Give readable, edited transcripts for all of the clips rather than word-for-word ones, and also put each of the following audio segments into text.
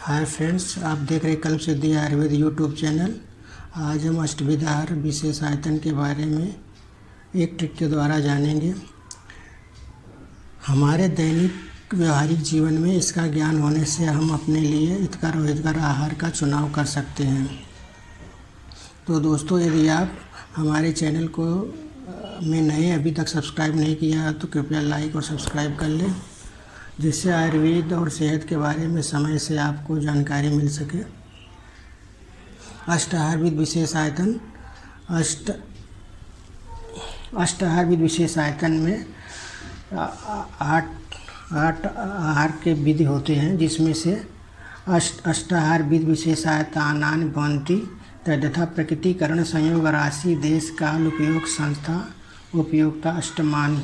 Hi friends, आप देख रहे कल्प सिद्धि आयुर्वेद यूट्यूब चैनल। आज हम अष्टविधार विशेष आयतन के बारे में एक ट्रिक के द्वारा जानेंगे। हमारे दैनिक व्यवहारिक जीवन में इसका ज्ञान होने से हम अपने लिए हितकर और हितकर आहार का चुनाव कर सकते हैं। तो दोस्तों, यदि आप हमारे चैनल को में नए अभी तक सब्सक्राइब नहीं किया तो कृपया लाइक और सब्सक्राइब कर लें, जिससे आयुर्वेद और सेहत के बारे में समय से आपको जानकारी मिल सके। अष्टाहारविद विशेष आयतन अष्टाहारविद विशेष आयतन में आठ आहार के विधि होते हैं, जिसमें से अष्टाहारविद विशेष आयतानानि भवन्ति तथा प्रकृतिकरण संयोग राशि देश काल उपयोग संस्था उपयोगिता अष्टमानि।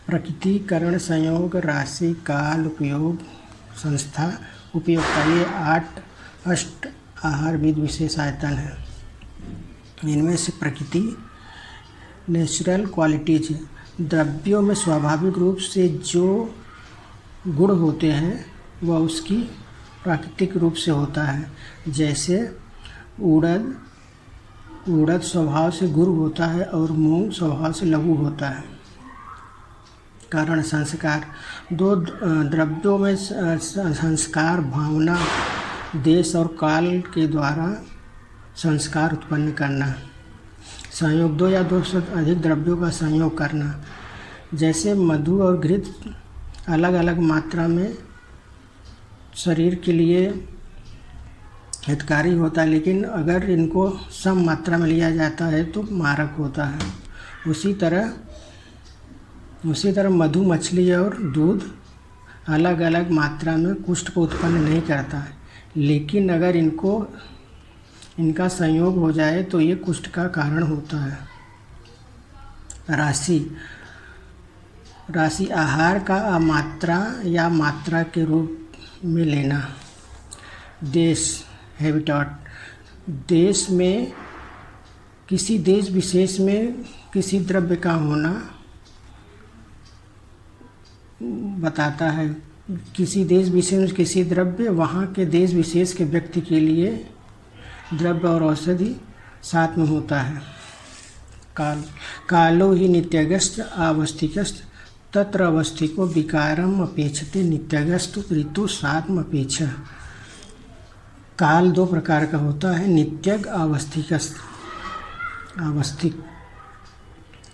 प्रकृतिकरण संयोग राशि काल उपयोग संस्था उपयोगिता, ये 8 अष्ट आहारविद विशेष आयतन है। इनमें से प्रकृति नेचुरल क्वालिटीज, द्रव्यों में स्वाभाविक रूप से जो गुण होते हैं वह उसकी प्राकृतिक रूप से होता है। जैसे उड़द स्वभाव से गुरु होता है और मूंग स्वभाव से लघु होता है। कारण संस्कार, दो द्रव्यों में संस्कार भावना देश और काल के द्वारा संस्कार उत्पन्न करना। संयोग, 2 या 2 से अधिक द्रव्यों का संयोग करना। जैसे मधु और घृत अलग अलग मात्रा में शरीर के लिए हितकारी होता है, लेकिन अगर इनको सम मात्रा में लिया जाता है तो मारक होता है। उसी तरह मधु, मछली और दूध अलग अलग मात्रा में कुष्ठ को उत्पन्न नहीं करता है, लेकिन अगर इनका संयोग हो जाए तो ये कुष्ठ का कारण होता है। राशि आहार का अमात्रा या मात्रा के रूप में लेना। देश हैबिटाट, देश में किसी देश विशेष में किसी द्रव्य का होना बताता है। किसी देश विशेष में किसी द्रव्य, वहाँ के देश विशेष के व्यक्ति के लिए द्रव्य और औषधि साथ में होता है। कालो ही नित्यगस्त अवस्थिकस्त तत्र अवस्थिको विकारम अपेक्षते नित्यगस्त ऋतु सात्म अपेक्षा। काल 2 प्रकार का होता है, नित्यग अवस्थिकस्त। अवस्थिक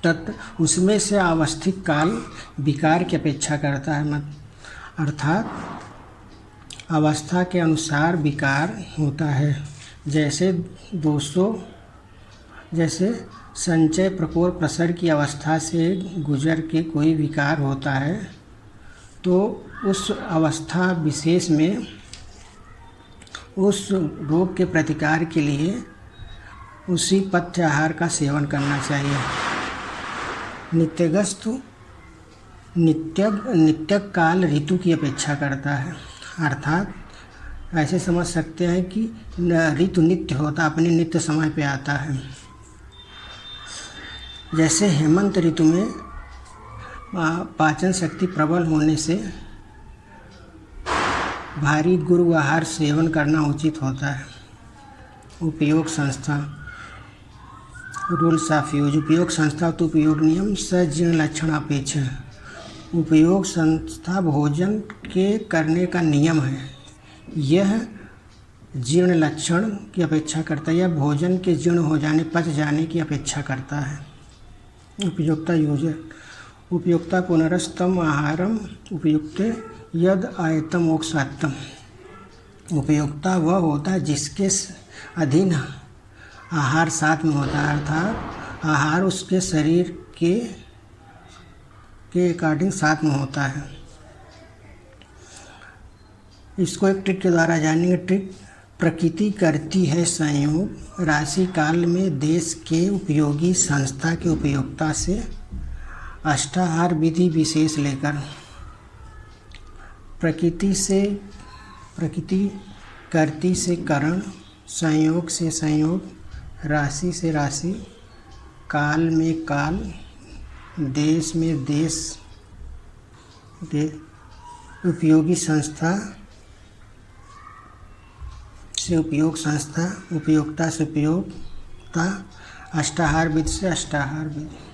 तत्व, उसमें से अवस्थिक काल विकार की अपेक्षा करता है, अर्थात अवस्था के अनुसार विकार होता है। जैसे संचय प्रकोर प्रसर की अवस्था से गुजर के कोई विकार होता है तो उस अवस्था विशेष में उस रोग के प्रतिकार के लिए उसी पथ्य आहार का सेवन करना चाहिए। नित्यग काल ऋतु की अपेक्षा करता है, अर्थात ऐसे समझ सकते हैं कि ऋतु नित्य होता, अपने नित्य समय पे आता है। जैसे हेमंत ऋतु में पाचन शक्ति प्रबल होने से भारी गुरु आहार सेवन करना उचित होता है। उपयोग संस्था, रूल्स ऑफ यूज, उपयोग संस्था तो उपयोग नियम सजीर्ण लक्षण अपेक्षा। उपयोग संस्था भोजन के करने का नियम है, यह जीर्ण लक्षण की अपेक्षा करता है, यह भोजन के जीर्ण हो जाने पच जाने की अपेक्षा करता है। उपयोक्ता योजन, उपयोक्ता पुनरस्तम आहारम उपयुक्ते यद आयतम मोक्षात्तम। उपयोक्ता वह होता है जिसके अधीन आहार साथ में होता है, अर्थात आहार उसके शरीर के अकॉर्डिंग साथ में होता है। इसको एक ट्रिक के द्वारा जानेंगे। ट्रिक, प्रकृति करती है संयोग राशि काल में देश के उपयोगी संस्था के उपयोगिता से अष्टाहार विधि विशेष लेकर। प्रकृति करती से करण, संयोग से संयोग, राशि से राशि, काल में काल, देश में देश, उपयोगी संस्था से उपयोग संस्था, उपयोक्ता से उपयोक्ता, अष्टाहार विधि से अष्टाहार विधि।